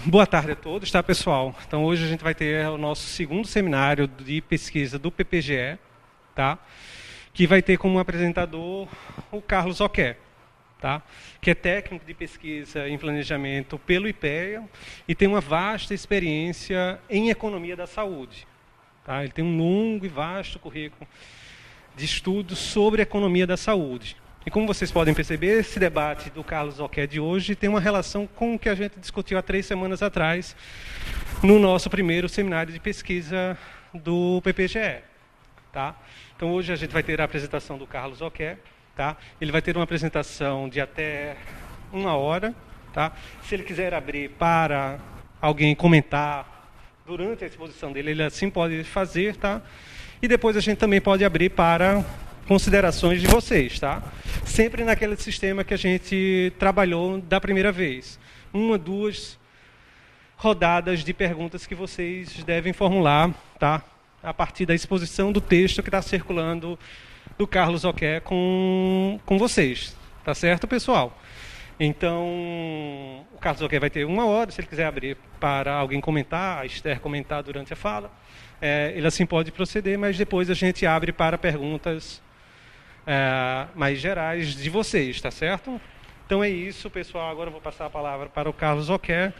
boa tarde a todos, tá, pessoal? Então, hoje a gente vai ter o nosso segundo seminário de pesquisa do PPGE, tá? Que vai ter como apresentador o Carlos Oqué, tá? Que é técnico de pesquisa em planejamento pelo IPEA e tem uma vasta experiência em economia da saúde, tá? Ele tem um longo e vasto currículo de estudos sobre economia da saúde. E como vocês podem perceber, esse debate do Carlos Oqué de hoje tem uma relação com o que a gente discutiu há 3 semanas atrás, no nosso primeiro seminário de pesquisa do PPGE. Tá? Então hoje a gente vai ter a apresentação do Carlos Oqué. Tá? Ele vai ter uma apresentação de até 1 hora. Tá? Se ele quiser abrir para alguém comentar durante a exposição dele, ele assim pode fazer. Tá? E depois a gente também pode abrir para considerações de vocês, tá? Sempre naquele sistema que a gente trabalhou da primeira vez. 1, 2 rodadas de perguntas que vocês devem formular, tá? A partir da exposição do texto que está circulando do Carlos Oqué com vocês. Tá certo, pessoal? Então, o Carlos Oqué vai ter 1 hora, se ele quiser abrir para alguém comentar, a Esther comentar durante a fala, ele assim pode proceder, mas depois a gente abre para perguntas mais gerais de vocês, tá certo? Então é isso, pessoal. Agora eu vou passar a palavra para o Carlos Oqué,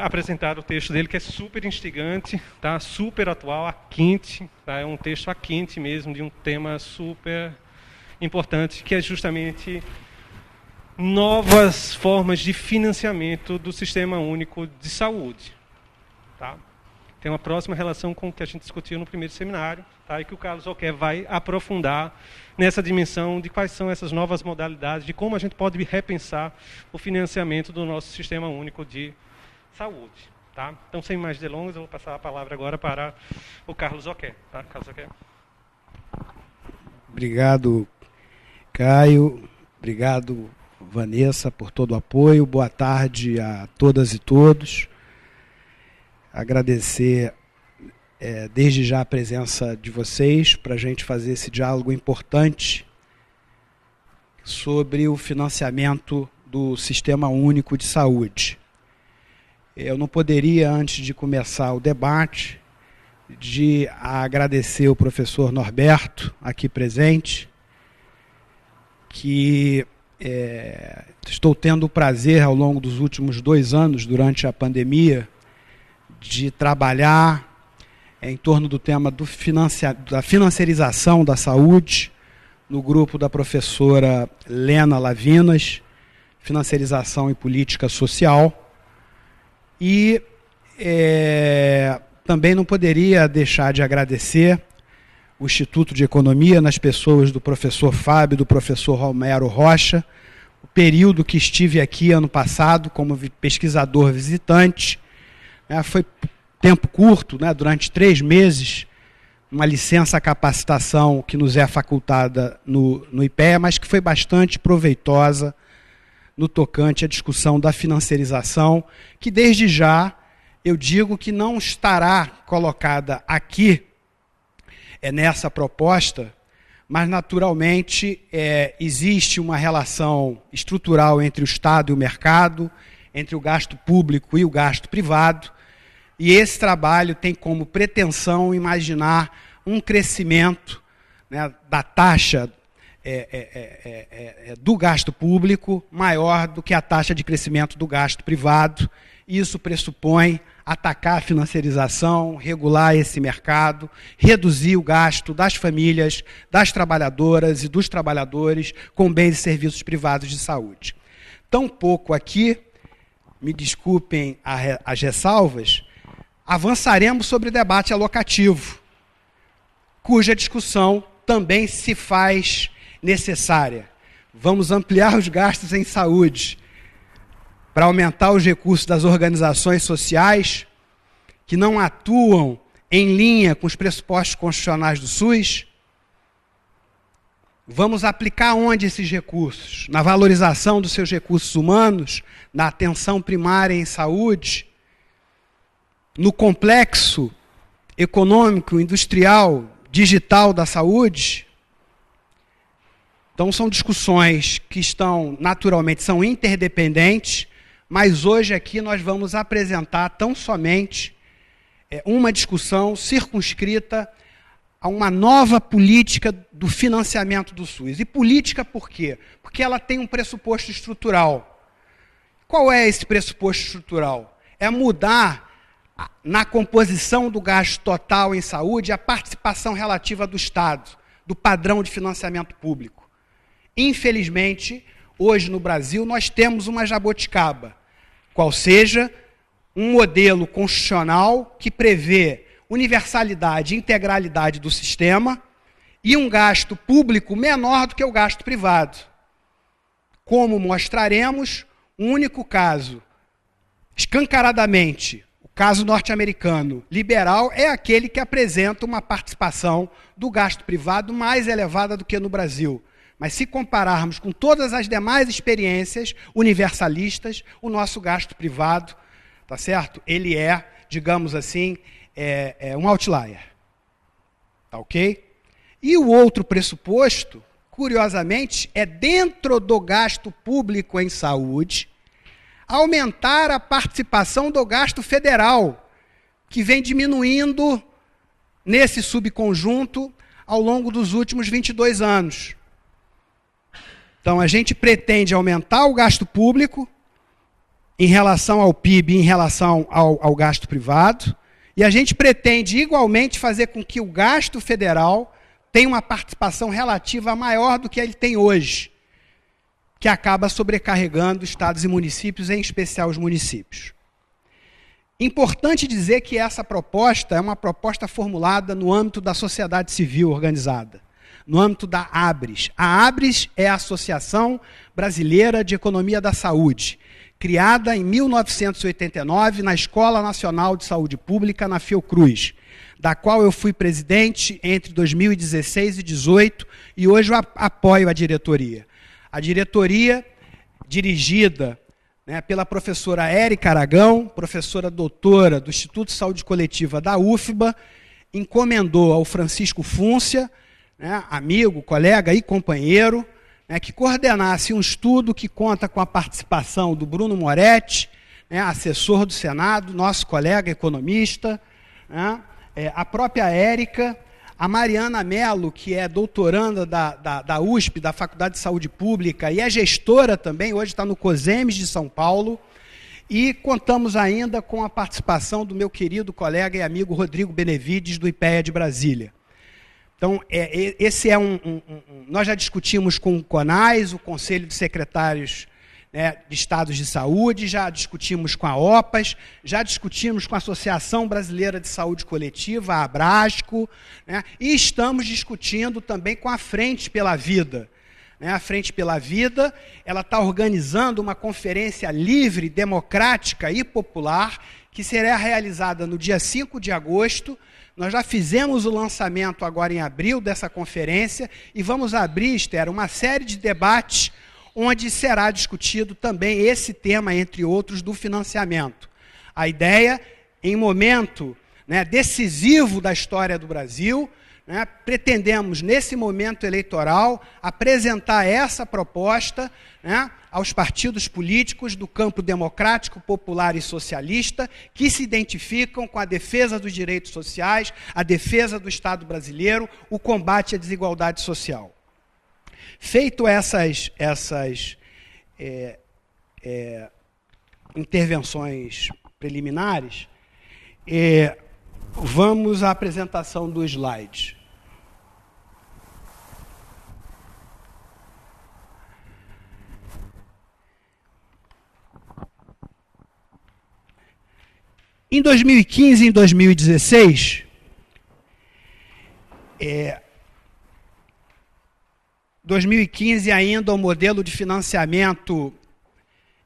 apresentar o texto dele, que é super instigante, tá? Super atual, a quente, tá? É um texto a quente mesmo, de um tema super importante, que é justamente novas formas de financiamento do Sistema Único de Saúde. Tá? Tem uma próxima relação com o que a gente discutiu no primeiro seminário, tá? E que o Carlos Oqué vai aprofundar nessa dimensão de quais são essas novas modalidades, de como a gente pode repensar o financiamento do nosso Sistema Único de Saúde. Tá? Então, sem mais delongas, eu vou passar a palavra agora para o Carlos Oqué. Tá? Carlos Oqué. Obrigado, Caio. Obrigado, Vanessa, por todo o apoio. Boa tarde a todas e todos. Agradecer desde já a presença de vocês para a gente fazer esse diálogo importante sobre o financiamento do Sistema Único de Saúde. Eu não poderia, antes de começar o debate, de agradecer o professor Norberto, aqui presente, que estou tendo o prazer, ao longo dos últimos 2 anos, durante a pandemia, de trabalhar em torno do tema da financiarização da saúde, no grupo da professora Lena Lavinas, Financiarização e Política Social. E também não poderia deixar de agradecer o Instituto de Economia, nas pessoas do professor Fábio e do professor Romero Rocha, o período que estive aqui ano passado como pesquisador visitante. Foi tempo curto, durante 3 meses, uma licença capacitação que nos é facultada no IPEA, mas que foi bastante proveitosa no tocante à discussão da financiarização, que desde já eu digo que não estará colocada aqui nessa proposta, mas naturalmente existe uma relação estrutural entre o Estado e o mercado, entre o gasto público e o gasto privado, e esse trabalho tem como pretensão imaginar um crescimento da taxa do gasto público maior do que a taxa de crescimento do gasto privado. Isso pressupõe atacar a financiarização, regular esse mercado, reduzir o gasto das famílias, das trabalhadoras e dos trabalhadores com bens e serviços privados de saúde. Tampouco aqui, me desculpem as ressalvas, avançaremos sobre o debate alocativo, cuja discussão também se faz necessária. Vamos ampliar os gastos em saúde para aumentar os recursos das organizações sociais que não atuam em linha com os pressupostos constitucionais do SUS. Vamos aplicar onde esses recursos? Na valorização dos seus recursos humanos, na atenção primária em saúde, no complexo econômico, industrial, digital da saúde. Então, são discussões que são interdependentes, mas hoje aqui nós vamos apresentar tão somente uma discussão circunscrita a uma nova política do financiamento do SUS. E política por quê? Porque ela tem um pressuposto estrutural. Qual é esse pressuposto estrutural? É mudar na composição do gasto total em saúde a participação relativa do Estado, do padrão de financiamento público. Infelizmente, hoje no Brasil, nós temos uma jabuticaba, qual seja um modelo constitucional que prevê universalidade e integralidade do sistema e um gasto público menor do que o gasto privado. Como mostraremos, um único caso, escancaradamente, o caso norte-americano liberal, é aquele que apresenta uma participação do gasto privado mais elevada do que no Brasil. Mas se compararmos com todas as demais experiências universalistas, o nosso gasto privado, tá certo? Ele é, digamos assim, um outlier. Tá ok? E o outro pressuposto, curiosamente, é dentro do gasto público em saúde, aumentar a participação do gasto federal, que vem diminuindo nesse subconjunto ao longo dos últimos 22 anos. Então, a gente pretende aumentar o gasto público em relação ao PIB, em relação ao gasto privado, e a gente pretende igualmente fazer com que o gasto federal tenha uma participação relativa maior do que ele tem hoje, que acaba sobrecarregando estados e municípios, em especial os municípios. Importante dizer que essa proposta é uma proposta formulada no âmbito da sociedade civil organizada, no âmbito da ABRES. A ABRES é a Associação Brasileira de Economia da Saúde, criada em 1989 na Escola Nacional de Saúde Pública, na Fiocruz, da qual eu fui presidente entre 2016 e 2018, e hoje eu apoio a diretoria. A diretoria, dirigida pela professora Érica Aragão, professora doutora do Instituto de Saúde Coletiva da UFBA, encomendou ao Francisco Fúncia, amigo, colega e companheiro, que coordenasse um estudo que conta com a participação do Bruno Moretti, assessor do Senado, nosso colega economista, a própria Érica, a Mariana Mello, que é doutoranda da USP, da Faculdade de Saúde Pública, e é gestora também, hoje está no COSEMES de São Paulo, e contamos ainda com a participação do meu querido colega e amigo Rodrigo Benevides, do IPEA de Brasília. Então, esse é nós já discutimos com o CONAS, o Conselho de Secretários de Estados de Saúde, já discutimos com a OPAS, já discutimos com a Associação Brasileira de Saúde Coletiva, a Abrasco, e estamos discutindo também com a Frente pela Vida. A Frente pela Vida, ela está organizando uma conferência livre, democrática e popular, que será realizada no dia 5 de agosto. Nós já fizemos o lançamento agora em abril dessa conferência e vamos abrir, Esther, uma série de debates onde será discutido também esse tema, entre outros, do financiamento. A ideia, em momento decisivo da história do Brasil, pretendemos, nesse momento eleitoral, apresentar essa proposta aos partidos políticos do campo democrático, popular e socialista, que se identificam com a defesa dos direitos sociais, a defesa do Estado brasileiro, o combate à desigualdade social. Feito essas intervenções preliminares, vamos à apresentação do slide. Em 2015 e em 2016, 2015 ainda o modelo de financiamento.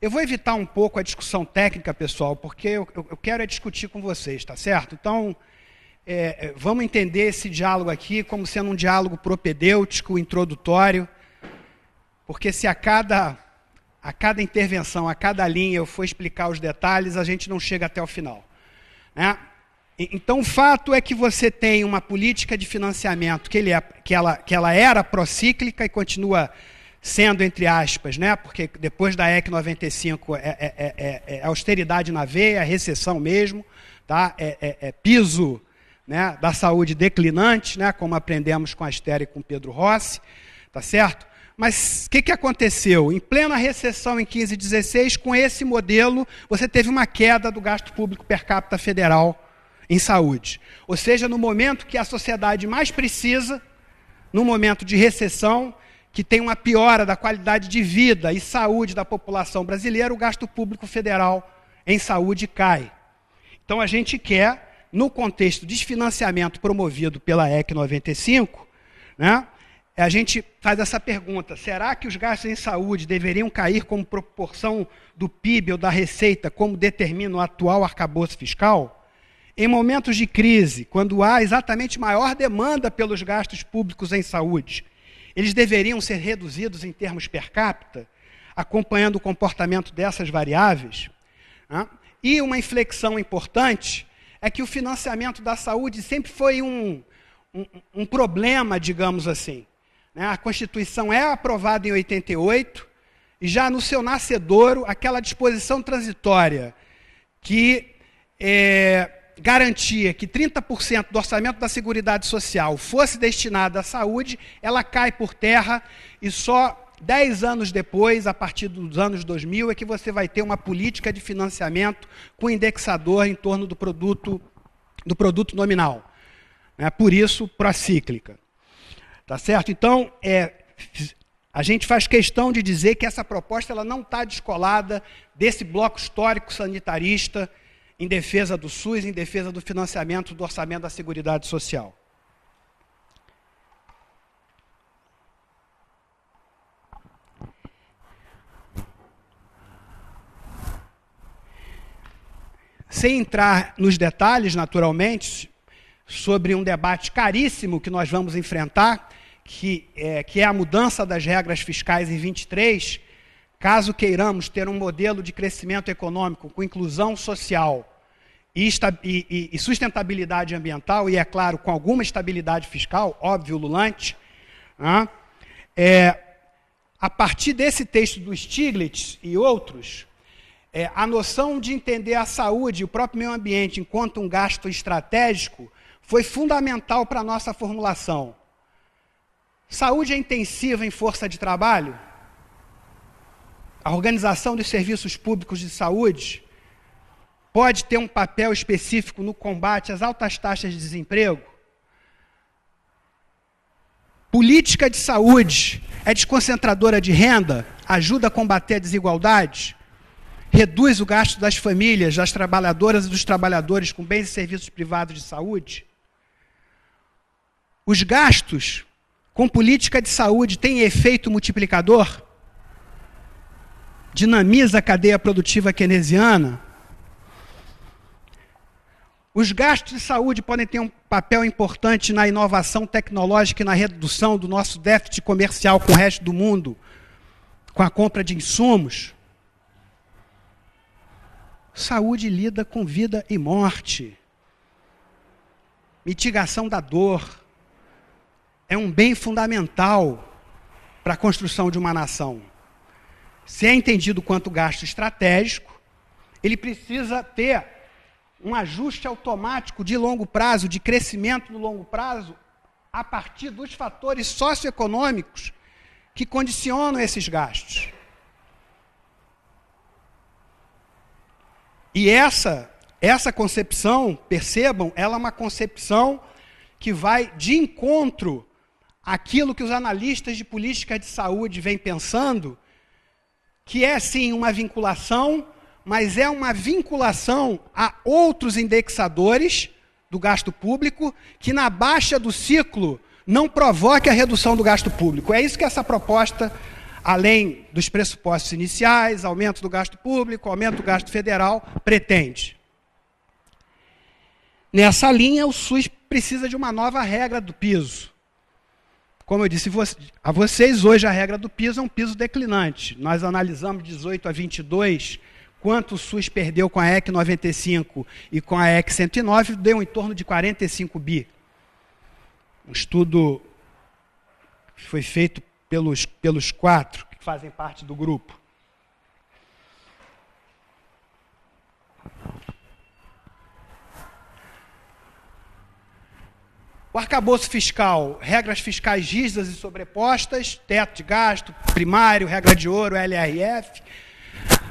Eu vou evitar um pouco a discussão técnica, pessoal, porque eu quero discutir com vocês, tá certo? Então, vamos entender esse diálogo aqui como sendo um diálogo propedêutico, introdutório, porque se a cada intervenção, a cada linha eu for explicar os detalhes, a gente não chega até o final. Então, o fato é que você tem uma política de financiamento que ela era procíclica e continua sendo, entre aspas, né, porque depois da EC 95 é austeridade na veia, é recessão mesmo, tá? Piso, né, da saúde declinante, né, como aprendemos com a Astéria e com Pedro Rossi, tá certo? Mas o que aconteceu? Em plena recessão em 15 e 16, com esse modelo, você teve uma queda do gasto público per capita federal em saúde. Ou seja, no momento que a sociedade mais precisa, no momento de recessão, que tem uma piora da qualidade de vida e saúde da população brasileira, o gasto público federal em saúde cai. Então, a gente quer, no contexto de desfinanciamento promovido pela EC 95, né, a gente faz essa pergunta: será que os gastos em saúde deveriam cair como proporção do PIB ou da receita, como determina o atual arcabouço fiscal? Em momentos de crise, quando há exatamente maior demanda pelos gastos públicos em saúde, eles deveriam ser reduzidos em termos per capita, acompanhando o comportamento dessas variáveis? Né? E uma inflexão importante é que o financiamento da saúde sempre foi um problema, digamos assim. A Constituição é aprovada em 88, e já no seu nascedouro, aquela disposição transitória que garantia que 30% do orçamento da Seguridade Social fosse destinado à saúde, ela cai por terra, e só 10 anos depois, a partir dos anos 2000, é que você vai ter uma política de financiamento com indexador em torno do produto nominal. Por isso, procíclica. Tá certo? Então, a gente faz questão de dizer que essa proposta ela não está descolada desse bloco histórico sanitarista em defesa do SUS, em defesa do financiamento do orçamento da Seguridade Social. Sem entrar nos detalhes, naturalmente, sobre um debate caríssimo que nós vamos enfrentar, que é a mudança das regras fiscais em 23, caso queiramos ter um modelo de crescimento econômico com inclusão social e sustentabilidade ambiental, e, é claro, com alguma estabilidade fiscal, óbvio, ululante, né? A partir desse texto do Stiglitz e outros, a noção de entender a saúde e o próprio meio ambiente enquanto um gasto estratégico foi fundamental para a nossa formulação. Saúde é intensiva em força de trabalho? A organização dos serviços públicos de saúde pode ter um papel específico no combate às altas taxas de desemprego? Política de saúde é desconcentradora de renda? Ajuda a combater a desigualdade? Reduz o gasto das famílias, das trabalhadoras e dos trabalhadores com bens e serviços privados de saúde? Os gastos com política de saúde têm efeito multiplicador? Dinamiza a cadeia produtiva keynesiana? Os gastos de saúde podem ter um papel importante na inovação tecnológica e na redução do nosso déficit comercial com o resto do mundo, com a compra de insumos? Saúde lida com vida e morte. Mitigação da dor é um bem fundamental para a construção de uma nação. Se é entendido quanto gasto estratégico, ele precisa ter um ajuste automático de longo prazo, de crescimento no longo prazo, a partir dos fatores socioeconômicos que condicionam esses gastos. E essa concepção, percebam, ela é uma concepção que vai de encontro àquilo que os analistas de política de saúde vêm pensando, que é sim uma vinculação, mas é uma vinculação a outros indexadores do gasto público, que na baixa do ciclo não provoque a redução do gasto público. É isso que essa proposta, além dos pressupostos iniciais, aumento do gasto público, aumento do gasto federal, pretende. Nessa linha, o SUS precisa de uma nova regra do piso. Como eu disse a vocês, hoje a regra do piso é um piso declinante. Nós analisamos 18 a 22, quanto o SUS perdeu com a EC 95 e com a EC 109, deu em torno de 45 bi. Um estudo que foi feito pelos 4 que fazem parte do grupo. O arcabouço fiscal, regras fiscais rígidas e sobrepostas, teto de gasto, primário, regra de ouro, LRF.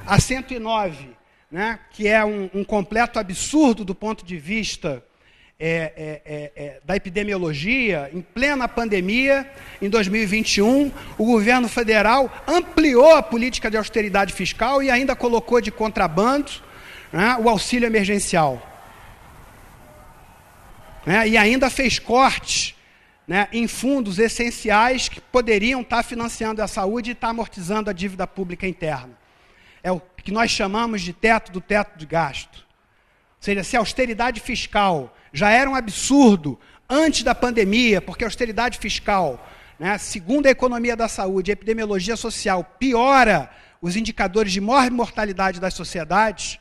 A 109, né, que é um completo absurdo do ponto de vista da epidemiologia, em plena pandemia, em 2021, o governo federal ampliou a política de austeridade fiscal e ainda colocou de contrabando, né, o auxílio emergencial. E ainda fez cortes, né, em fundos essenciais que poderiam estar financiando a saúde e estar amortizando a dívida pública interna. É o que nós chamamos de teto do teto de gasto. Ou seja, se a austeridade fiscal já era um absurdo antes da pandemia, porque a austeridade fiscal, né, segundo a economia da saúde, a epidemiologia social, piora os indicadores de mortalidade das sociedades.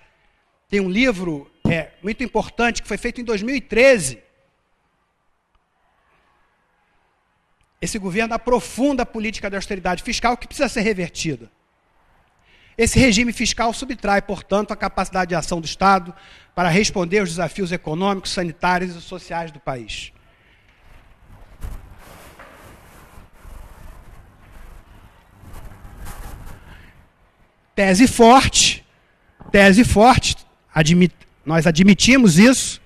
Tem um livro muito importante que foi feito em 2013. Esse governo aprofunda a política de austeridade fiscal que precisa ser revertida. Esse regime fiscal subtrai, portanto, a capacidade de ação do Estado para responder aos desafios econômicos, sanitários e sociais do país. Tese forte, nós admitimos isso,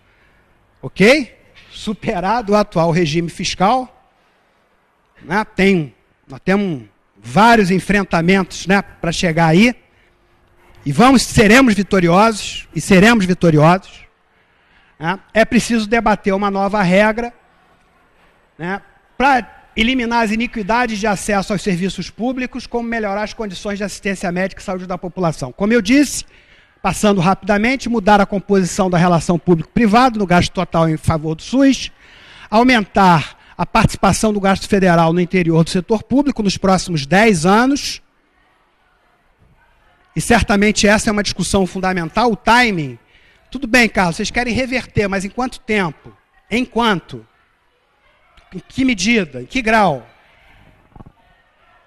ok? Superado o atual regime fiscal. Nós temos vários enfrentamentos, né, para chegar aí, e seremos vitoriosos. Né? É preciso debater uma nova regra, né, para eliminar as iniquidades de acesso aos serviços públicos, como melhorar as condições de assistência médica e saúde da população. Como eu disse, passando rapidamente, mudar a composição da relação público-privado no gasto total em favor do SUS, aumentar a participação do gasto federal no interior do setor público nos próximos 10 anos. E certamente essa é uma discussão fundamental, o timing. Tudo bem, Carlos, vocês querem reverter, mas em quanto tempo? Em quanto? Em que medida? Em que grau?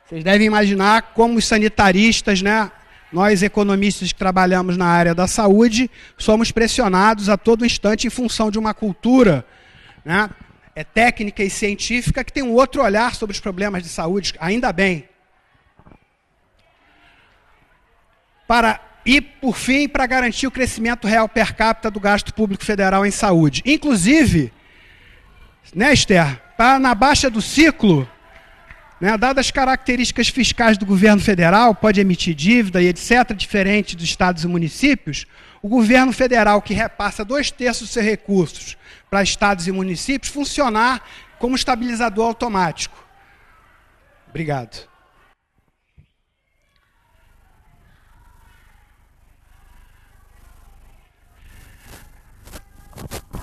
Vocês devem imaginar como os sanitaristas, né, nós economistas que trabalhamos na área da saúde, somos pressionados a todo instante em função de uma cultura, né, técnica e científica que tem um outro olhar sobre os problemas de saúde, ainda bem. E, por fim, para garantir o crescimento real per capita do gasto público federal em saúde. Inclusive, né, Esther, na baixa do ciclo, né, dadas as características fiscais do governo federal, pode emitir dívida e etc., diferente dos estados e municípios, o governo federal, que repassa 2/3 dos seus recursos para estados e municípios, funcionar como estabilizador automático. Obrigado.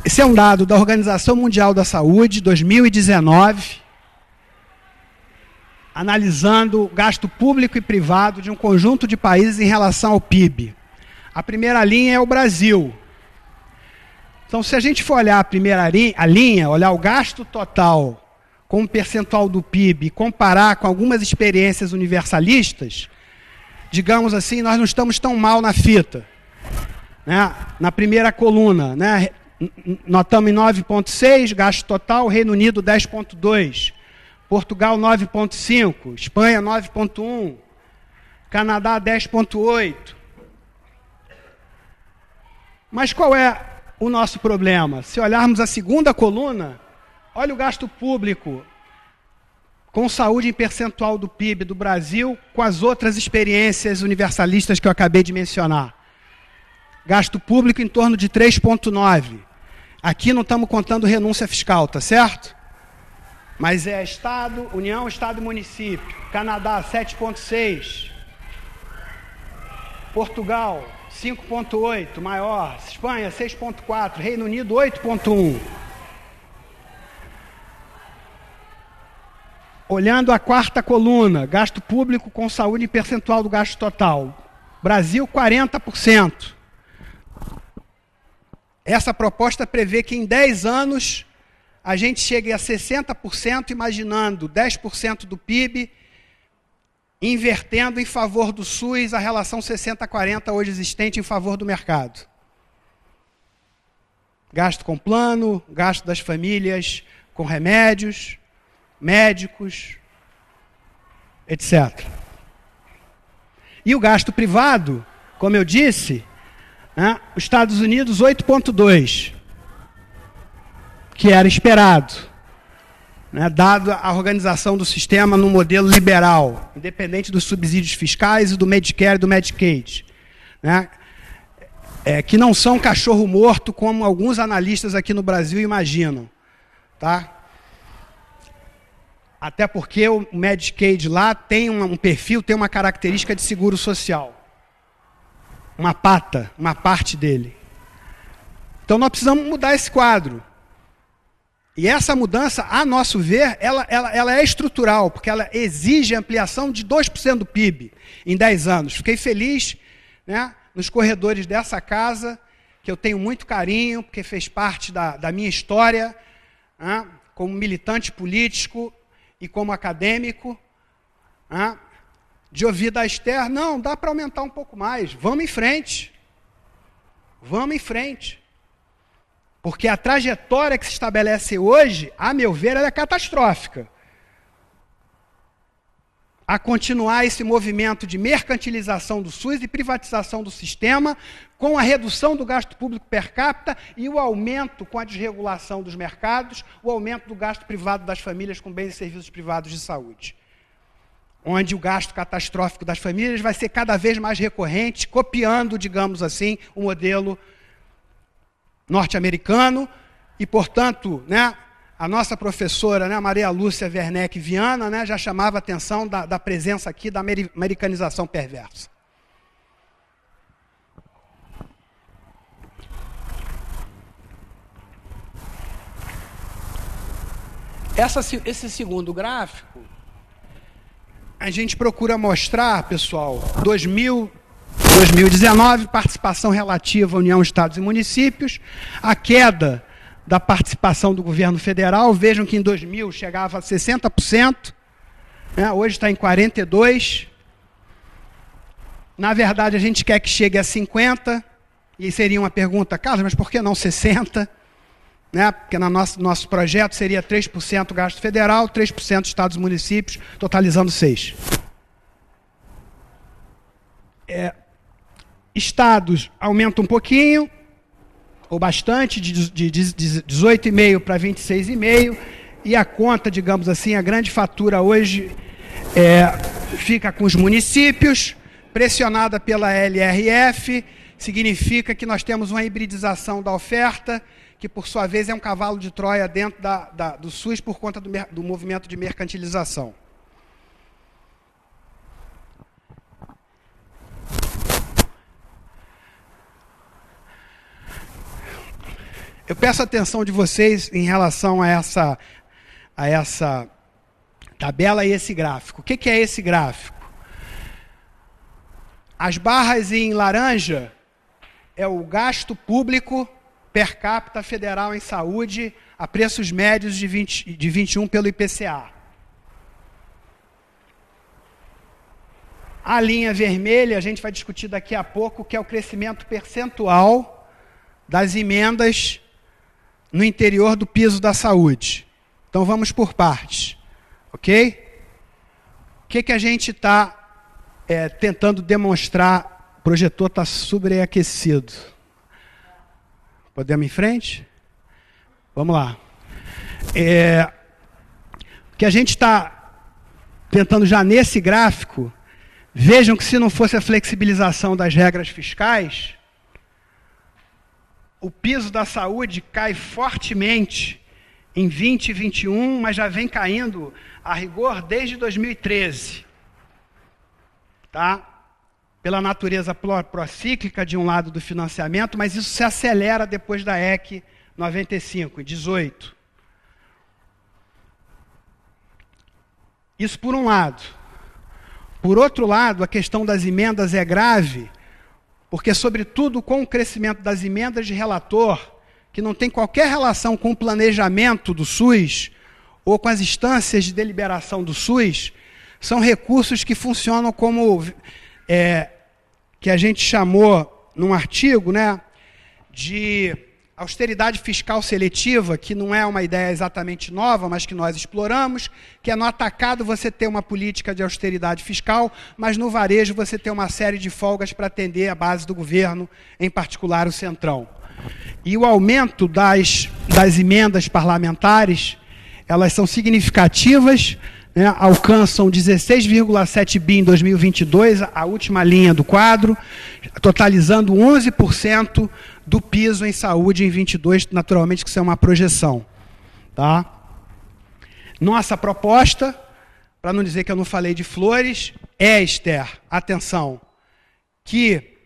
Esse é um dado da Organização Mundial da Saúde, 2019, analisando o gasto público e privado de um conjunto de países em relação ao PIB. A primeira linha é o Brasil. Então, se a gente for olhar a primeira linha, olhar o gasto total como percentual do PIB e comparar com algumas experiências universalistas, digamos assim, nós não estamos tão mal na fita. Né? Na primeira coluna, né, nós estamos em 9,6, gasto total, Reino Unido 10,2, Portugal 9,5, Espanha 9,1, Canadá 10,8. Mas qual é o nosso problema? Se olharmos a segunda coluna, olha o gasto público com saúde em percentual do PIB do Brasil com as outras experiências universalistas que eu acabei de mencionar. Gasto público em torno de 3,9. Aqui não estamos contando renúncia fiscal, tá certo? Mas é Estado, União, Estado e Município. Canadá, 7,6. Portugal, 5,8, maior. Espanha, 6,4. Reino Unido, 8,1. Olhando a quarta coluna, gasto público com saúde em percentual do gasto total. Brasil, 40%. Essa proposta prevê que em 10 anos a gente chegue a 60%, imaginando 10% do PIB invertendo em favor do SUS a relação 60-40 hoje existente em favor do mercado. Gasto com plano, gasto das famílias com remédios, médicos, etc. E o gasto privado, como eu disse, né, os Estados Unidos 8,2, que era esperado, né, dado a organização do sistema no modelo liberal, independente dos subsídios fiscais e do Medicare e do Medicaid, né, que não são cachorro morto, como alguns analistas aqui no Brasil imaginam. Tá? Até porque o Medicaid lá tem um perfil, tem uma característica de seguro social. Uma parte dele. Então nós precisamos mudar esse quadro. E essa mudança, a nosso ver, ela é estrutural, porque ela exige ampliação de 2% do PIB em 10 anos. Fiquei feliz, né, nos corredores dessa casa, que eu tenho muito carinho, porque fez parte da minha história, né, como militante político e como acadêmico, né, de ouvir da Esther, não, dá para aumentar um pouco mais, vamos em frente. Vamos em frente. Porque a trajetória que se estabelece hoje, a meu ver, ela é catastrófica. A continuar esse movimento de mercantilização do SUS e privatização do sistema, com a redução do gasto público per capita e o aumento, com a desregulação dos mercados, o aumento do gasto privado das famílias com bens e serviços privados de saúde. Onde o gasto catastrófico das famílias vai ser cada vez mais recorrente, copiando, digamos assim, o modelo norte-americano, e, portanto, né, a nossa professora, né, Maria Lúcia Werneck Viana, né, já chamava a atenção da presença aqui da americanização perversa. Esse segundo gráfico, a gente procura mostrar, pessoal, 2019, participação relativa à União, Estados e Municípios, a queda da participação do governo federal. Vejam que em 2000 chegava a 60%, né, hoje está em 42%. Na verdade, a gente quer que chegue a 50%, e seria uma pergunta, Carlos, mas por que não 60%? Né, porque no nosso projeto seria 3% gasto federal, 3% Estados e Municípios, totalizando 6%. Estados aumentam um pouquinho, ou bastante, de 18,5% para 26,5%, e a conta, digamos assim, a grande fatura hoje fica com os municípios, pressionada pela LRF, significa que nós temos uma hibridização da oferta, que por sua vez é um cavalo de Troia dentro do SUS por conta do movimento de mercantilização. Eu peço a atenção de vocês em relação a essa tabela e esse gráfico. O que é esse gráfico? As barras em laranja é o gasto público per capita federal em saúde a preços médios de 21 pelo IPCA. A linha vermelha, a gente vai discutir daqui a pouco, que é o crescimento percentual das emendas no interior do piso da saúde. Então vamos por partes, ok? O que a gente está tentando demonstrar? O projetor está sobreaquecido. Podemos ir em frente? Vamos lá. O que a gente está tentando já nesse gráfico, vejam que se não fosse a flexibilização das regras fiscais, o piso da saúde cai fortemente em 20 e 21, mas já vem caindo a rigor desde 2013. Tá? Pela natureza procíclica de um lado do financiamento, mas isso se acelera depois da EC 95, em 18. Isso por um lado. Por outro lado, a questão das emendas é grave, porque, sobretudo, com o crescimento das emendas de relator, que não tem qualquer relação com o planejamento do SUS, ou com as instâncias de deliberação do SUS, são recursos que funcionam como, que a gente chamou num artigo, né, de austeridade fiscal seletiva, que não é uma ideia exatamente nova, mas que nós exploramos, que é no atacado você ter uma política de austeridade fiscal, mas no varejo você ter uma série de folgas para atender a base do governo, em particular o Centrão. E o aumento das emendas parlamentares, elas são significativas, né, alcançam 16,7 bi em 2022, a última linha do quadro, totalizando 11% do piso em saúde em 22, naturalmente que isso é uma projeção. Tá? Nossa proposta, para não dizer que eu não falei de flores, é, Esther, atenção, que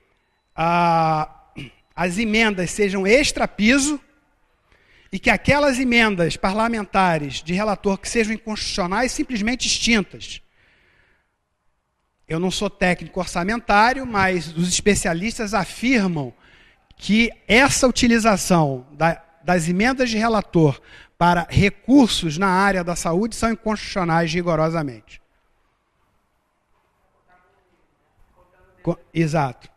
as emendas sejam extra-piso e que aquelas emendas parlamentares de relator que sejam inconstitucionais simplesmente extintas. Eu não sou técnico orçamentário, mas os especialistas afirmam que essa utilização das emendas de relator para recursos na área da saúde são inconstitucionais rigorosamente. Exato.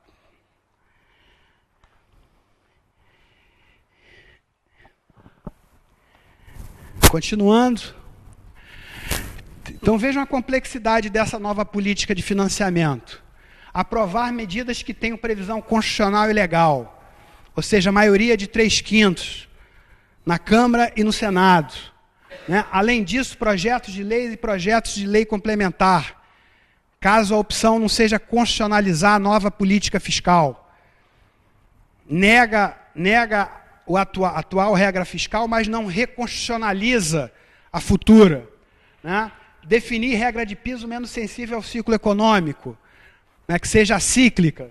Continuando. Então vejam a complexidade dessa nova política de financiamento. Aprovar medidas que tenham previsão constitucional e legal, ou seja, maioria de 3/5 na Câmara e no Senado. Né? Além disso, projetos de lei e projetos de lei complementar, caso a opção não seja constitucionalizar a nova política fiscal. Nega a atual regra fiscal, mas não reconstitucionaliza a futura. Né? Definir regra de piso menos sensível ao ciclo econômico, né, que seja cíclica.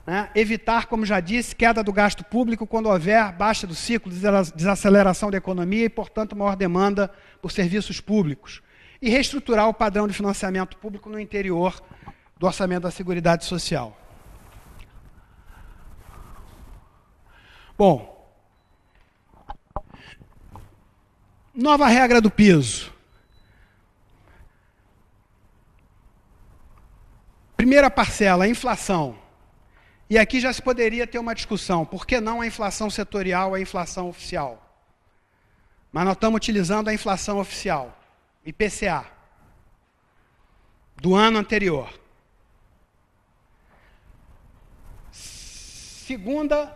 Né? Evitar, como já disse, queda do gasto público quando houver baixa do ciclo, desaceleração da economia e, portanto, maior demanda por serviços públicos. E reestruturar o padrão de financiamento público no interior do orçamento da Seguridade Social. Bom, nova regra do piso. Primeira parcela, a inflação. E aqui já se poderia ter uma discussão. Por que não a inflação setorial, a inflação oficial? Mas nós estamos utilizando a inflação oficial, IPCA, do ano anterior. Segunda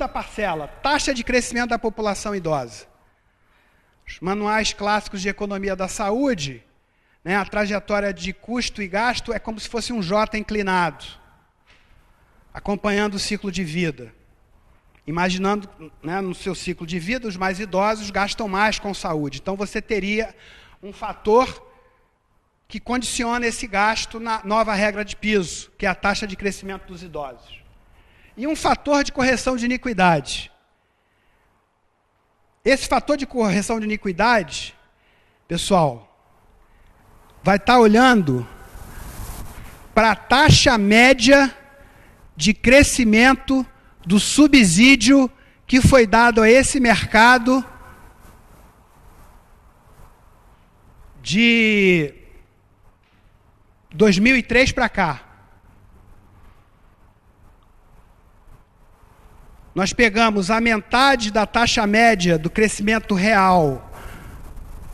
parcela, taxa de crescimento da população idosa. Os manuais clássicos de economia da saúde, né, a trajetória de custo e gasto é como se fosse um J inclinado, acompanhando o ciclo de vida. Imaginando, né, no seu ciclo de vida, os mais idosos gastam mais com saúde. Então você teria um fator que condiciona esse gasto na nova regra de piso, que é a taxa de crescimento dos idosos. E um fator de correção de iniquidade. Esse fator de correção de iniquidade, pessoal, vai estar olhando para a taxa média de crescimento do subsídio que foi dado a esse mercado de 2003 para cá. Nós pegamos a metade da taxa média do crescimento real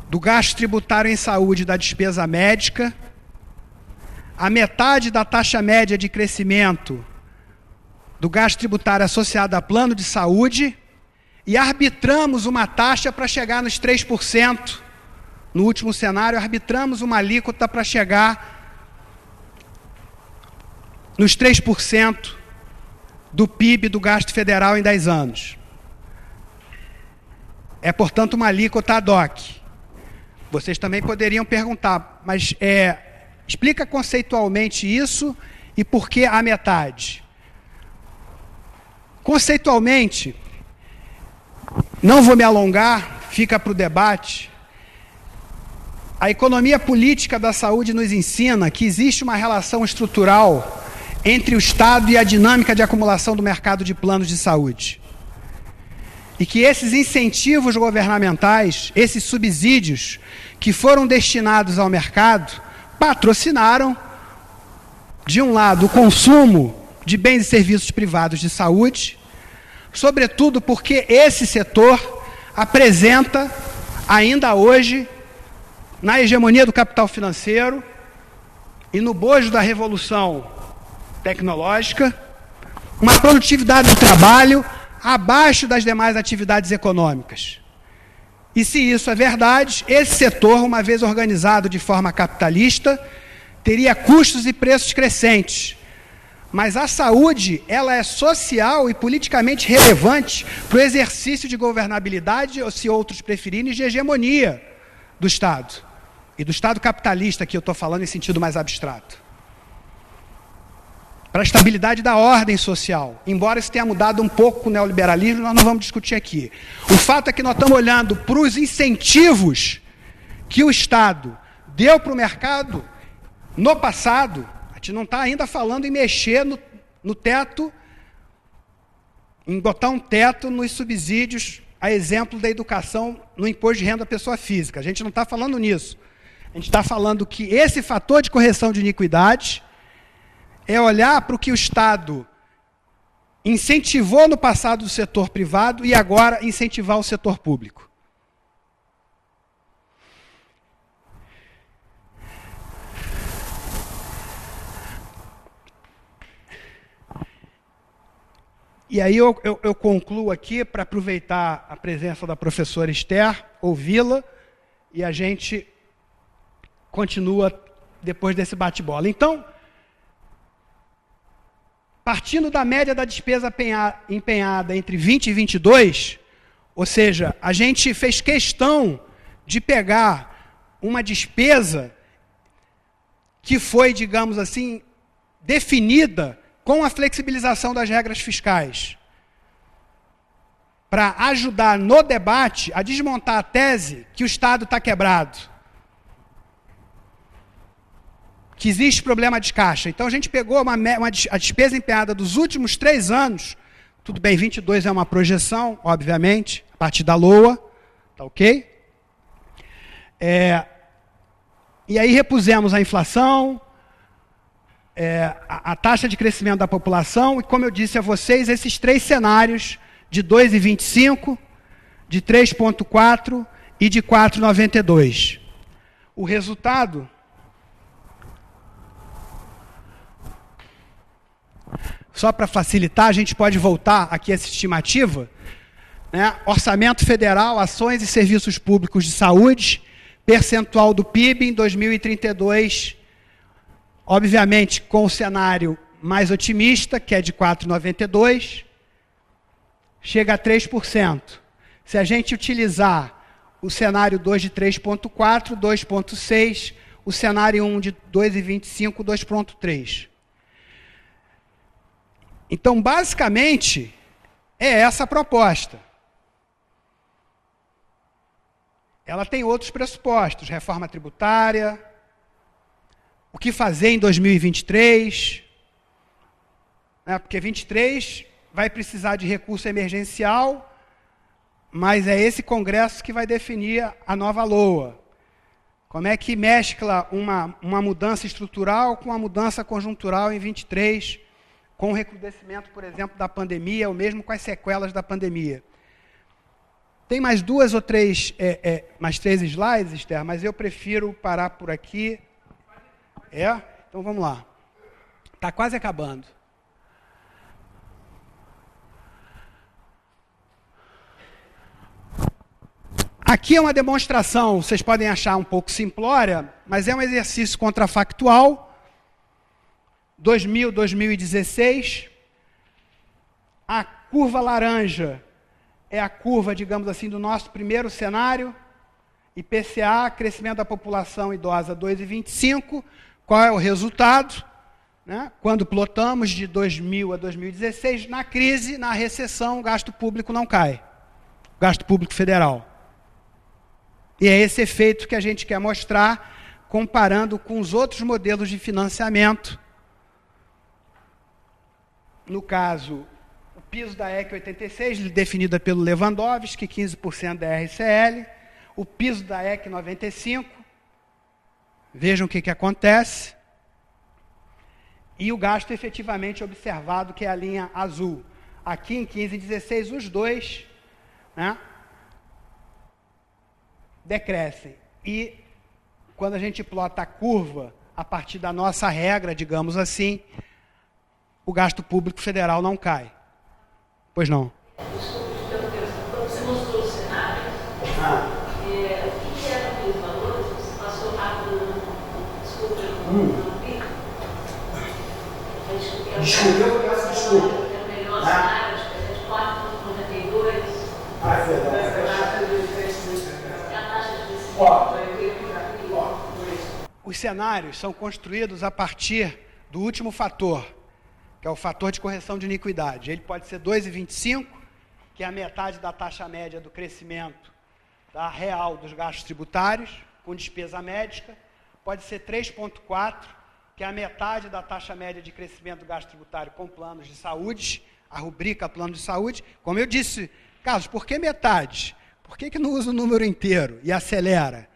do gasto tributário em saúde e da despesa médica, a metade da taxa média de crescimento do gasto tributário associado a plano de saúde e arbitramos uma taxa para chegar nos 3%. No último cenário, arbitramos uma alíquota para chegar nos 3% do PIB do gasto federal em 10 anos. É, portanto, uma alíquota ad hoc. Vocês também poderiam perguntar, mas explica conceitualmente isso e por que a metade. Conceitualmente, não vou me alongar, fica para o debate. A economia política da saúde nos ensina que existe uma relação estrutural entre o Estado e a dinâmica de acumulação do mercado de planos de saúde. e que esses incentivos governamentais, esses subsídios que foram destinados ao mercado, patrocinaram, de um lado, o consumo de bens e serviços privados de saúde, sobretudo porque esse setor apresenta, ainda hoje, na hegemonia do capital financeiro e no bojo da revolução tecnológica, uma produtividade do trabalho abaixo das demais atividades econômicas. E se isso é verdade, esse setor, uma vez organizado de forma capitalista, teria custos e preços crescentes. Mas a saúde, ela é social e politicamente relevante para o exercício de governabilidade, ou se outros preferirem, de hegemonia do Estado. E do Estado capitalista, que eu estou falando em sentido mais abstrato. Para a estabilidade da ordem social. Embora isso tenha mudado um pouco com o neoliberalismo, nós não vamos discutir aqui. O fato é que nós estamos olhando para os incentivos que o Estado deu para o mercado no passado. A gente não está ainda falando em mexer no teto, em botar um teto nos subsídios, a exemplo da educação no imposto de renda da pessoa física. A gente não está falando nisso. A gente está falando que esse fator de correção de iniquidade é olhar para o que o Estado incentivou no passado do setor privado e agora incentivar o setor público. E aí eu concluo aqui para aproveitar a presença da professora Esther, ouvi-la, e a gente continua depois desse bate-bola. Então, partindo da média da despesa empenhada entre 20 e 22, ou seja, a gente fez questão de pegar uma despesa que foi, digamos assim, definida com a flexibilização das regras fiscais, para ajudar no debate a desmontar a tese que o Estado está quebrado, que existe problema de caixa. Então a gente pegou a despesa empenhada dos últimos 3 anos, tudo bem, 22 é uma projeção, obviamente, a partir da LOA, tá ok? E aí repusemos a inflação, a taxa de crescimento da população, e como eu disse a vocês, esses 3 cenários de 2,25, de 3,4 e de 4,92. O resultado... Só para facilitar, a gente pode voltar aqui a essa estimativa, né? Orçamento federal, ações e serviços públicos de saúde, percentual do PIB em 2032, obviamente com o cenário mais otimista, que é de 4,92, chega a 3%. Se a gente utilizar o cenário 2 de 3,4, 2,6, o cenário 1 de 2,25, 2,3. Então, basicamente, é essa a proposta. Ela tem outros pressupostos, reforma tributária, o que fazer em 2023, né, porque 23 vai precisar de recurso emergencial, mas é esse Congresso que vai definir a nova LOA. Como é que mescla uma mudança estrutural com uma mudança conjuntural em 23, com o recrudescimento, por exemplo, da pandemia, ou mesmo com as sequelas da pandemia. Tem mais 2 ou 3, mais 3 slides, Esther, mas eu prefiro parar por aqui. Então vamos lá. Está quase acabando. Aqui é uma demonstração, vocês podem achar um pouco simplória, mas é um exercício contrafactual. 2000, 2016, a curva laranja é a curva, digamos assim, do nosso primeiro cenário, IPCA, crescimento da população idosa 2,25, qual é o resultado? Né? Quando plotamos de 2000 a 2016, na crise, na recessão, o gasto público não cai, o gasto público federal. E é esse efeito que a gente quer mostrar, comparando com os outros modelos de financiamento. No caso, o piso da EC 86, definida pelo Lewandowski, 15% da RCL. O piso da EC 95, vejam o que acontece. E o gasto efetivamente observado, que é a linha azul. Aqui em 15 e 16, os dois, né, decrescem. E quando a gente plota a curva, a partir da nossa regra, digamos assim, o gasto público federal não cai. Pois não? Quando você mostrou o cenário, o que eram aqueles valores? Você passou rápido, desculpa, não vi. Desculpa, eu peço desculpa. É o melhor cenário, acho que é de 4,92. Ah, é verdade. Os cenários são construídos a partir do último fator, que é o fator de correção de iniquidade. Ele pode ser 2,25, que é a metade da taxa média do crescimento real dos gastos tributários, com despesa médica. Pode ser 3,4, que é a metade da taxa média de crescimento do gasto tributário com planos de saúde, a rubrica plano de saúde. Como eu disse, Carlos, por que metade? Por que não usa o número inteiro e acelera?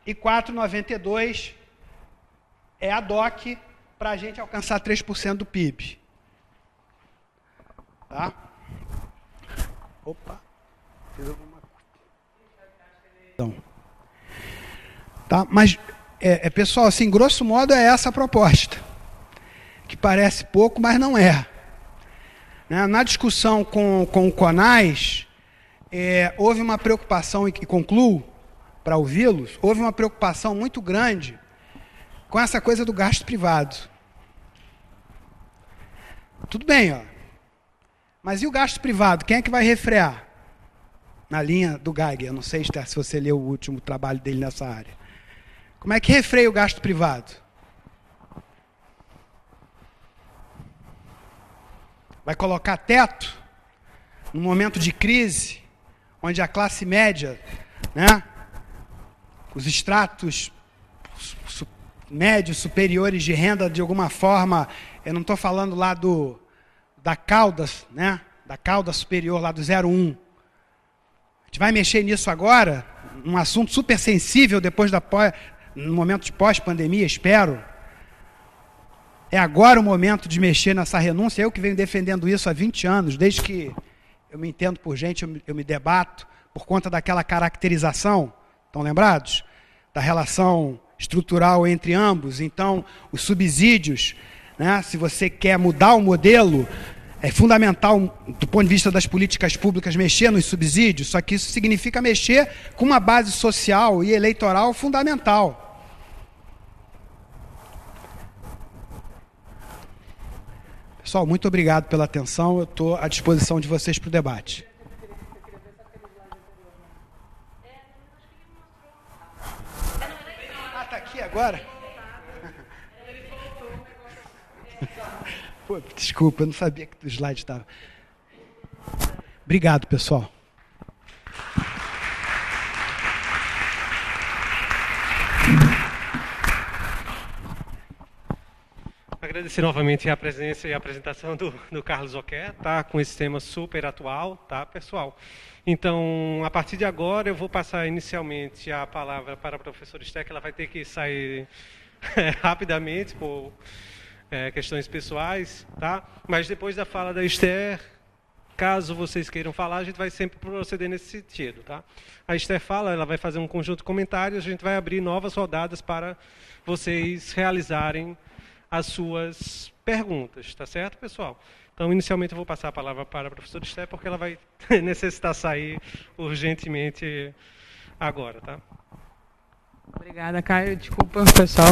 E 4,92 é a DOC para a gente alcançar 3% do PIB. Tá? Opa. Fiz alguma coisa. Tá? Mas, pessoal, assim, grosso modo é essa a proposta. Que parece pouco, mas não é. Na discussão com o CONAS, houve uma preocupação, e concluo, para ouvi-los, houve uma preocupação muito grande com essa coisa do gasto privado. Tudo bem, ó. Mas e o gasto privado? Quem é que vai refrear? Na linha do Geiger, eu não sei, Esther, se você leu o último trabalho dele nessa área. Como é que refreia o gasto privado? Vai colocar teto num momento de crise, onde a classe média, né, os estratos médios, superiores de renda, de alguma forma, eu não estou falando lá da cauda, né, da cauda superior, lá do 0,1. A gente vai mexer nisso agora, um assunto super sensível no momento de pós-pandemia, espero. É agora o momento de mexer nessa renúncia. Eu que venho defendendo isso há 20 anos, desde que eu me entendo por gente, eu me debato por conta daquela caracterização. Estão lembrados? Da relação estrutural entre ambos. Então, os subsídios, né, se você quer mudar o modelo, é fundamental, do ponto de vista das políticas públicas, mexer nos subsídios, só que isso significa mexer com uma base social e eleitoral fundamental. Pessoal, muito obrigado pela atenção. Eu estou à disposição de vocês para o debate. Está aqui agora? Pô, desculpa, eu não sabia que o slide estava. Obrigado, pessoal. Agradecer novamente a presença e a apresentação do Carlos Zoqué, tá? Com esse tema super atual, tá, pessoal? Então, a partir de agora, eu vou passar inicialmente a palavra para a professora Esther, que ela vai ter que sair rapidamente por questões pessoais, tá? Mas depois da fala da Esther, caso vocês queiram falar, a gente vai sempre proceder nesse sentido, tá? A Esther fala, ela vai fazer um conjunto de comentários, a gente vai abrir novas rodadas para vocês realizarem as suas perguntas, tá certo, pessoal? Então, inicialmente, eu vou passar a palavra para a professora Esther, porque ela vai necessitar sair urgentemente agora, tá? Obrigada, Caio. Desculpa, pessoal.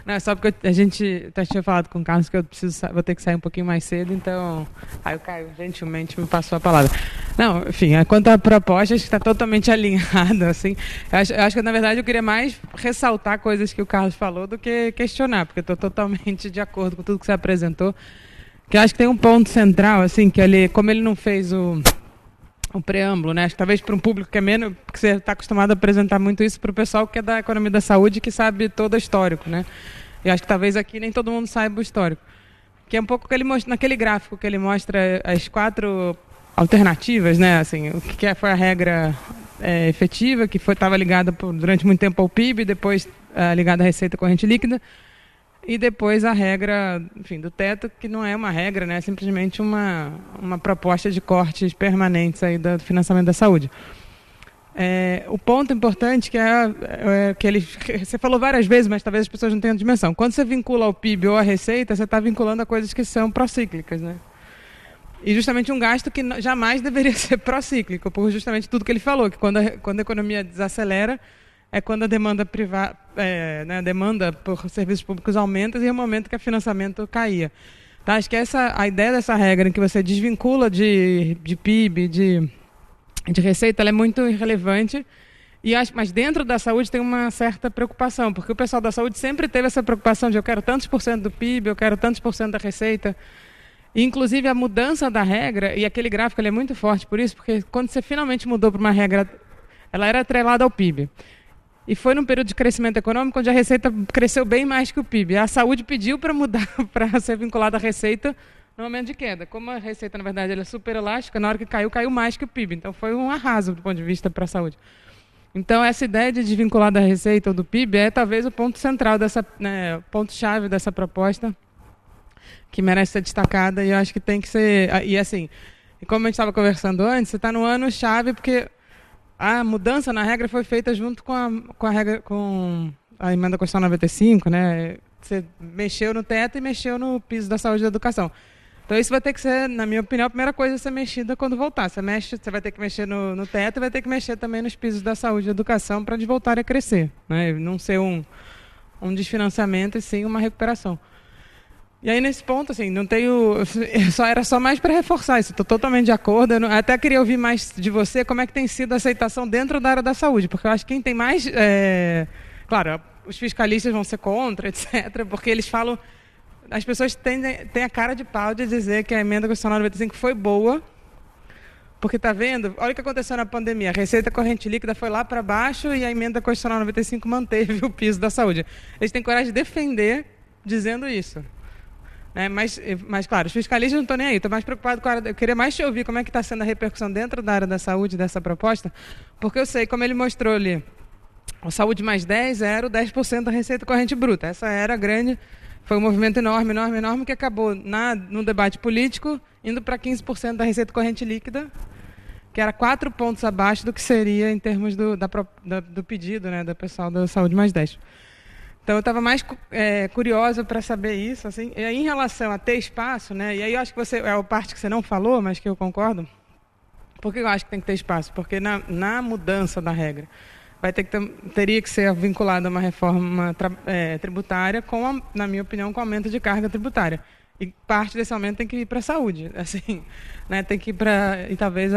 Não, é só porque a gente tinha falado com o Carlos que eu vou ter que sair um pouquinho mais cedo, então aí o Caio gentilmente me passou a palavra. Não, enfim, quanto à proposta, acho que está totalmente alinhado, assim. Eu acho que, na verdade, eu queria mais ressaltar coisas que o Carlos falou do que questionar, porque estou totalmente de acordo com tudo que você apresentou. Que eu acho que tem um ponto central, assim, que ele, como ele não fez o preâmbulo, né? Acho que talvez para um público que é menos, porque você está acostumado a apresentar muito isso para o pessoal que é da economia da saúde, que sabe todo o histórico, né? E acho que talvez aqui nem todo mundo saiba o histórico. que é um pouco que ele mostra, naquele gráfico que ele mostra as 4 alternativas, né? Assim, o que foi a regra efetiva, que estava ligada durante muito tempo ao PIB, depois ligada à receita corrente líquida, e depois a regra, enfim, do teto, que não é uma regra, né? É simplesmente uma proposta de cortes permanentes aí do financiamento da saúde. O ponto importante que você falou várias vezes, mas talvez as pessoas não tenham dimensão. Quando você vincula ao PIB ou à receita, você está vinculando a coisas que são procíclicas, né? E justamente um gasto que jamais deveria ser procíclico, por justamente tudo que ele falou, que quando a economia desacelera, é quando a demanda privada, a demanda por serviços públicos aumenta e é o momento que o financiamento caía. Tá? Acho que a ideia dessa regra em que você desvincula de PIB, de receita, ela é muito irrelevante, mas dentro da saúde tem uma certa preocupação, porque o pessoal da saúde sempre teve essa preocupação de eu quero tantos por cento do PIB, eu quero tantos por cento da receita. E, inclusive, a mudança da regra, e aquele gráfico ele é muito forte por isso, porque quando você finalmente mudou para uma regra, ela era atrelada ao PIB. E foi num período de crescimento econômico onde a receita cresceu bem mais que o PIB. A saúde pediu para mudar, para ser vinculada à receita no momento de queda. Como a receita, na verdade, ela é super elástica, na hora que caiu mais que o PIB. Então, foi um arraso do ponto de vista para a saúde. Então, essa ideia de desvincular da receita ou do PIB é talvez o ponto central, ponto-chave dessa proposta, que merece ser destacada, e eu acho que tem que ser... E assim, como a gente estava conversando antes, você está no ano-chave, porque a mudança na regra foi feita junto com a emenda constitucional 95, né? Você mexeu no teto e mexeu no piso da saúde e da educação. Então isso vai ter que ser, na minha opinião, a primeira coisa a ser mexida quando voltar. Você vai ter que mexer no teto e vai ter que mexer também nos pisos da saúde e da educação para eles voltarem a crescer, né? Não ser um desfinanciamento e sim uma recuperação. E aí, nesse ponto, assim, não tenho... Era só mais para reforçar isso. Estou totalmente de acordo. Até queria ouvir mais de você como é que tem sido a aceitação dentro da área da saúde, porque eu acho que quem tem mais... Claro, os fiscalistas vão ser contra, etc., porque eles falam... As pessoas têm a cara de pau de dizer que a emenda constitucional 95 foi boa, porque, está vendo? Olha o que aconteceu na pandemia. A receita corrente líquida foi lá para baixo e a emenda constitucional 95 manteve o piso da saúde. Eles têm coragem de defender dizendo isso. Mas, claro, os fiscalistas não estão nem aí. Estou mais preocupado com a área... Eu queria mais te ouvir como é que está sendo a repercussão dentro da área da saúde dessa proposta, porque eu sei, como ele mostrou ali, o Saúde Mais 10 era o 10% da receita corrente bruta. Essa era grande, foi um movimento enorme, que acabou no debate político indo para 15% da receita corrente líquida, que era 4 pontos abaixo do que seria em termos do pedido, né, do pessoal da Saúde Mais 10. Então, eu estava mais curiosa para saber isso. Assim, e aí, em relação a ter espaço, né, e aí eu acho que é a parte que você não falou, mas que eu concordo. Por que eu acho que tem que ter espaço? Porque na mudança da regra, teria que ser vinculada a uma reforma tributária, na minha opinião, com aumento de carga tributária. E parte desse aumento tem que ir para a saúde. Assim, né, tem que ir e talvez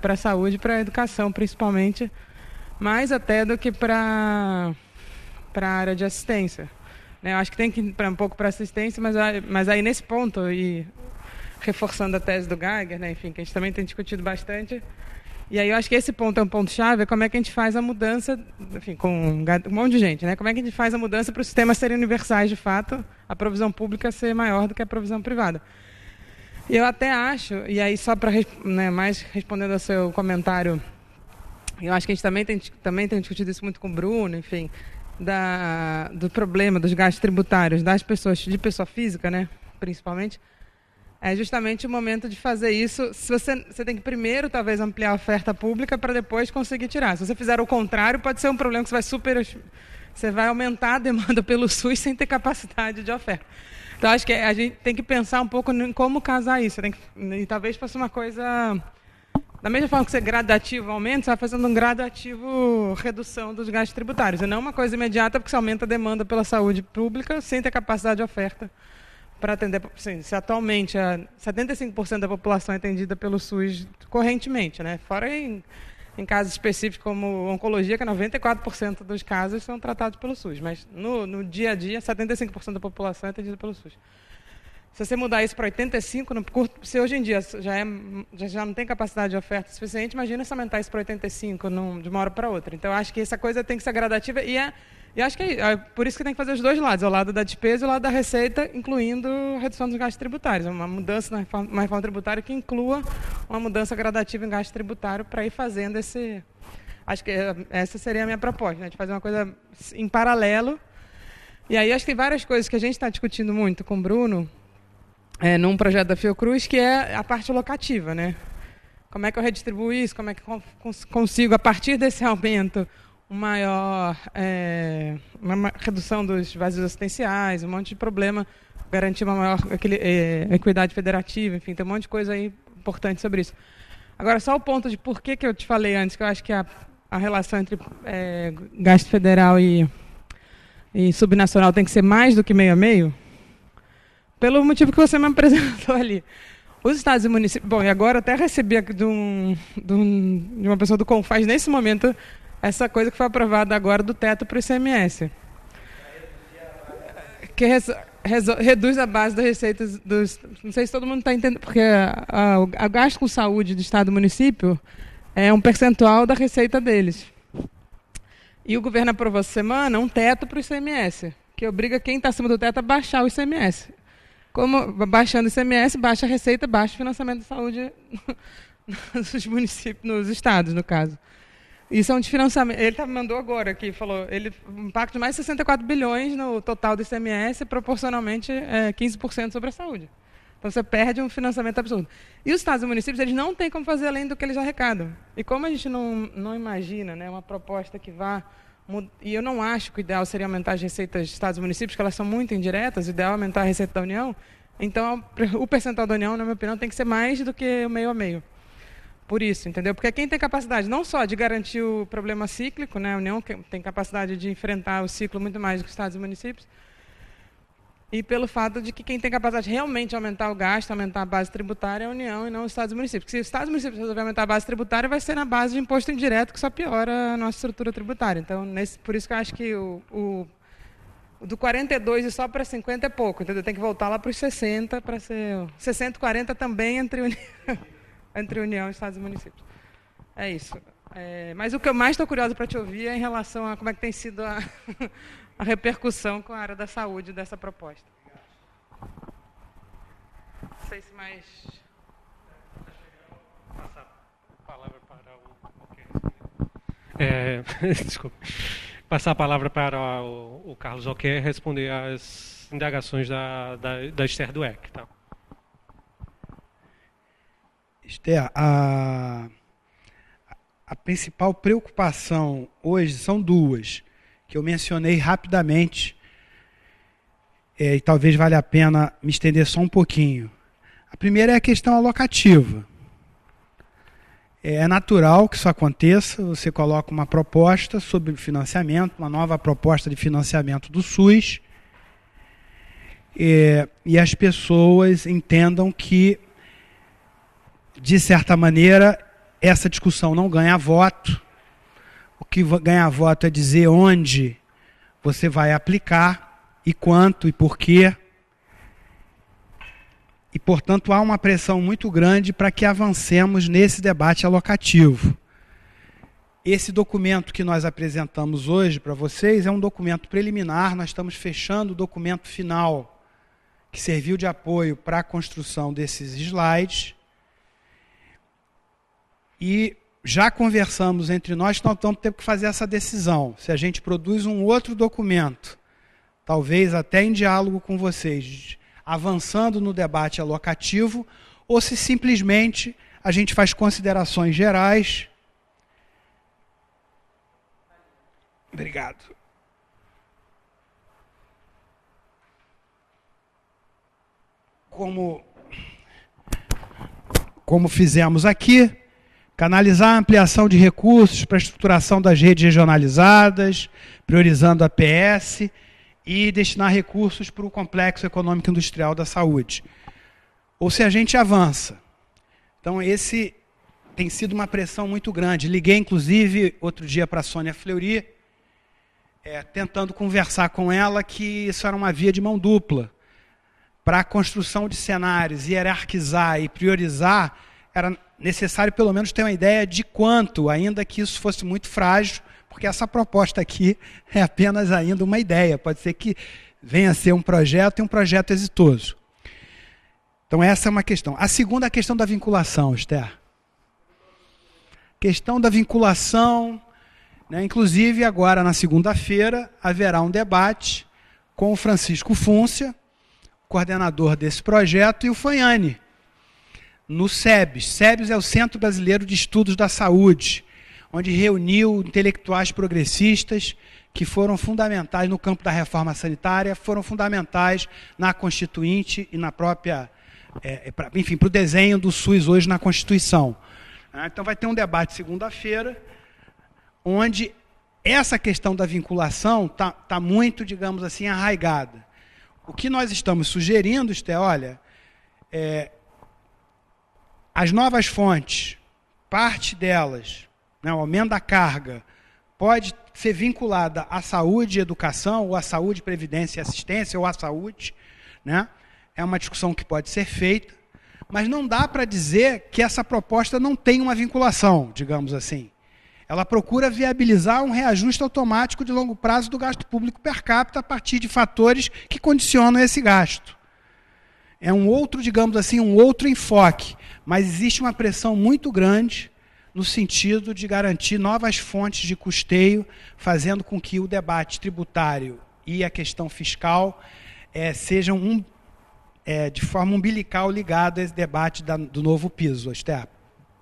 para a saúde e para a educação, principalmente, mais até do que para a área de assistência. Eu acho que tem que ir um pouco para assistência, mas aí nesse ponto, e reforçando a tese do Geiger, né, enfim, que a gente também tem discutido bastante, e aí eu acho que esse ponto é um ponto-chave, é como é que a gente faz a mudança, enfim, com um monte de gente, né, como é que a gente faz a mudança para os sistemas serem universais de fato, a provisão pública ser maior do que a provisão privada. E eu até acho, e aí só para mais respondendo ao seu comentário, eu acho que a gente também tem discutido isso muito com o Bruno, enfim, do problema dos gastos tributários das pessoas, de pessoa física, né, principalmente, é justamente o momento de fazer isso. Se você tem que primeiro, talvez, ampliar a oferta pública para depois conseguir tirar. Se você fizer o contrário, pode ser um problema que você vai aumentar a demanda pelo SUS sem ter capacidade de oferta. Então, acho que a gente tem que pensar um pouco em como casar isso. E talvez fosse uma coisa... Da mesma forma que você gradativo aumenta, você vai fazendo um gradativo redução dos gastos tributários. E não uma coisa imediata, porque você aumenta a demanda pela saúde pública sem ter capacidade de oferta para atender. Se atualmente 75% da população é atendida pelo SUS correntemente, né? Fora em casos específicos como oncologia, que 94% dos casos são tratados pelo SUS. Mas no dia a dia, 75% da população é atendida pelo SUS. Se você mudar isso para 85%, se hoje em dia já não tem capacidade de oferta suficiente, imagina se aumentar isso para 85% de uma hora para outra. Então, eu acho que essa coisa tem que ser gradativa e E acho que é por isso que tem que fazer os dois lados, o lado da despesa e o lado da receita, incluindo redução dos gastos tributários. Uma mudança na reforma tributária que inclua uma mudança gradativa em gasto tributário para ir fazendo esse... Acho que essa seria a minha proposta, né, de fazer uma coisa em paralelo. E aí acho que tem várias coisas que a gente está discutindo muito com o Bruno, num projeto da Fiocruz, que é a parte locativa, né? Como é que eu redistribuo isso? Como é que eu consigo, a partir desse aumento, uma redução dos vazios assistenciais, um monte de problema, garantir uma maior equidade federativa, enfim, tem um monte de coisa aí importante sobre isso. Agora, só o ponto de por que eu te falei antes, que eu acho que a relação entre gasto federal e subnacional tem que ser mais do que meio a meio, pelo motivo que você me apresentou ali. Os estados e municípios... Bom, e agora até recebi de uma pessoa do Confaz, nesse momento, essa coisa que foi aprovada agora do teto para o ICMS. Que reduz a base das receitas dos... Não sei se todo mundo está entendendo, porque o gasto com saúde do estado e município é um percentual da receita deles. E o governo aprovou essa semana um teto para o ICMS, que obriga quem está acima do teto a baixar o ICMS. Como baixando o ICMS, baixa a receita, baixa o financiamento de saúde nos municípios, nos estados, no caso. Isso é um desfinanciamento. Ele mandou agora aqui, falou, um impacto de mais de 64 bilhões no total do ICMS, proporcionalmente 15% sobre a saúde. Então você perde um financiamento absurdo. E os estados e municípios, eles não têm como fazer além do que eles arrecadam. E como a gente não imagina, né, uma proposta que vá... E eu não acho que o ideal seria aumentar as receitas de estados e municípios, porque elas são muito indiretas, o ideal é aumentar a receita da União. Então, o percentual da União, na minha opinião, tem que ser mais do que o meio a meio. Por isso, entendeu? Porque quem tem capacidade não só de garantir o problema cíclico, né? A União tem capacidade de enfrentar o ciclo muito mais do que os estados e municípios, e pelo fato de que quem tem capacidade de realmente aumentar o gasto, aumentar a base tributária é a União e não os estados e municípios. Porque se os estados e municípios resolverem aumentar a base tributária, vai ser na base de imposto indireto, que só piora a nossa estrutura tributária. Então, por isso que eu acho que o do 42 e só para 50 é pouco, entendeu? Tem que voltar lá para os 60, para ser 60 e 40 também entre União e estados e municípios. É isso. Mas o que eu mais estou curiosa para te ouvir é em relação a como é que tem sido a repercussão com a área da saúde dessa proposta. Não sei se mais... Passar a palavra para desculpa. Passar a palavra para o Carlos Oquer responder às indagações da Esther Dweck. Tá? Esther, a principal preocupação hoje são duas, que eu mencionei rapidamente, e talvez valha a pena me estender só um pouquinho. A primeira é a questão alocativa. É natural que isso aconteça, você coloca uma proposta sobre financiamento, uma nova proposta de financiamento do SUS, e as pessoas entendam que, de certa maneira, essa discussão não ganha voto. O que ganha voto é dizer onde você vai aplicar, e quanto, e por quê. E, portanto, há uma pressão muito grande para que avancemos nesse debate alocativo. Esse documento que nós apresentamos hoje para vocês é um documento preliminar, nós estamos fechando o documento final, que serviu de apoio para a construção desses slides. E já conversamos entre nós que nós vamos ter que fazer essa decisão. Se a gente produz um outro documento, talvez até em diálogo com vocês, avançando no debate alocativo, ou se simplesmente a gente faz considerações gerais. Obrigado. Como fizemos aqui, canalizar a ampliação de recursos para a estruturação das redes regionalizadas, priorizando a PS, e destinar recursos para o complexo econômico industrial da saúde. Ou se a gente avança. Então, esse tem sido uma pressão muito grande. Liguei, inclusive, outro dia para a Sônia Fleury, tentando conversar com ela que isso era uma via de mão dupla. Para a construção de cenários, hierarquizar e priorizar, era necessário pelo menos ter uma ideia de quanto, ainda que isso fosse muito frágil, porque essa proposta aqui é apenas ainda uma ideia, pode ser que venha a ser um projeto e um projeto exitoso. Então essa é uma questão. A segunda é a questão da vinculação, Esther. Questão da vinculação, né? Inclusive agora na segunda-feira haverá um debate com o Francisco Fúncia, coordenador desse projeto, e o Fanhani, no SEBS. SEBS é o Centro Brasileiro de Estudos da Saúde, onde reuniu intelectuais progressistas que foram fundamentais no campo da reforma sanitária, foram fundamentais na Constituinte e na própria, enfim, para o desenho do SUS hoje na Constituição. Então vai ter um debate segunda-feira, onde essa questão da vinculação está muito, digamos assim, arraigada. O que nós estamos sugerindo, olha, as novas fontes, parte delas, né, o aumento da carga, pode ser vinculada à saúde e educação, ou à saúde, previdência e assistência, ou à saúde, né? É uma discussão que pode ser feita, mas não dá para dizer que essa proposta não tem uma vinculação, digamos assim. Ela procura viabilizar um reajuste automático de longo prazo do gasto público per capita a partir de fatores que condicionam esse gasto. É um outro, digamos assim, um outro enfoque, mas existe uma pressão muito grande no sentido de garantir novas fontes de custeio, fazendo com que o debate tributário e a questão fiscal sejam de forma umbilical ligado a esse debate do novo piso, Esther.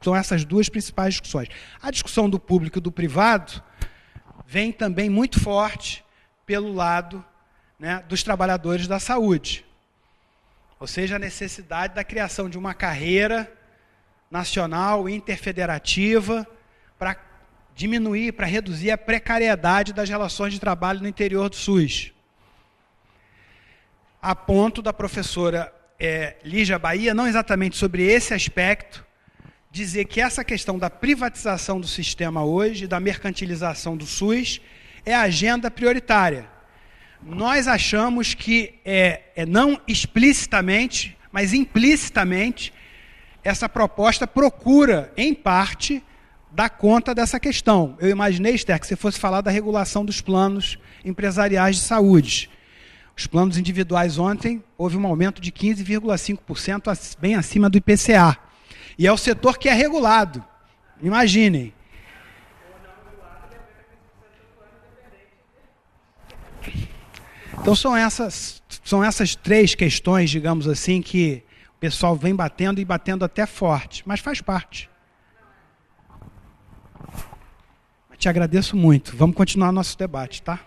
São essas duas principais discussões. A discussão do público e do privado vem também muito forte pelo lado, né, dos trabalhadores da saúde. Ou seja, a necessidade da criação de uma carreira nacional, interfederativa, para diminuir, para reduzir a precariedade das relações de trabalho no interior do SUS. A ponto da professora Lígia Bahia, não exatamente sobre esse aspecto, dizer que essa questão da privatização do sistema hoje, da mercantilização do SUS, é a agenda prioritária. Nós achamos que, não explicitamente, mas implicitamente, essa proposta procura, em parte, dar conta dessa questão. Eu imaginei, Esther, que você fosse falar da regulação dos planos empresariais de saúde. Os planos individuais ontem, houve um aumento de 15,5%, bem acima do IPCA. E é o setor que é regulado. Imaginem. Então são essas três questões, digamos assim, que o pessoal vem batendo e batendo até forte, mas faz parte. Te agradeço muito. Vamos continuar nosso debate, tá?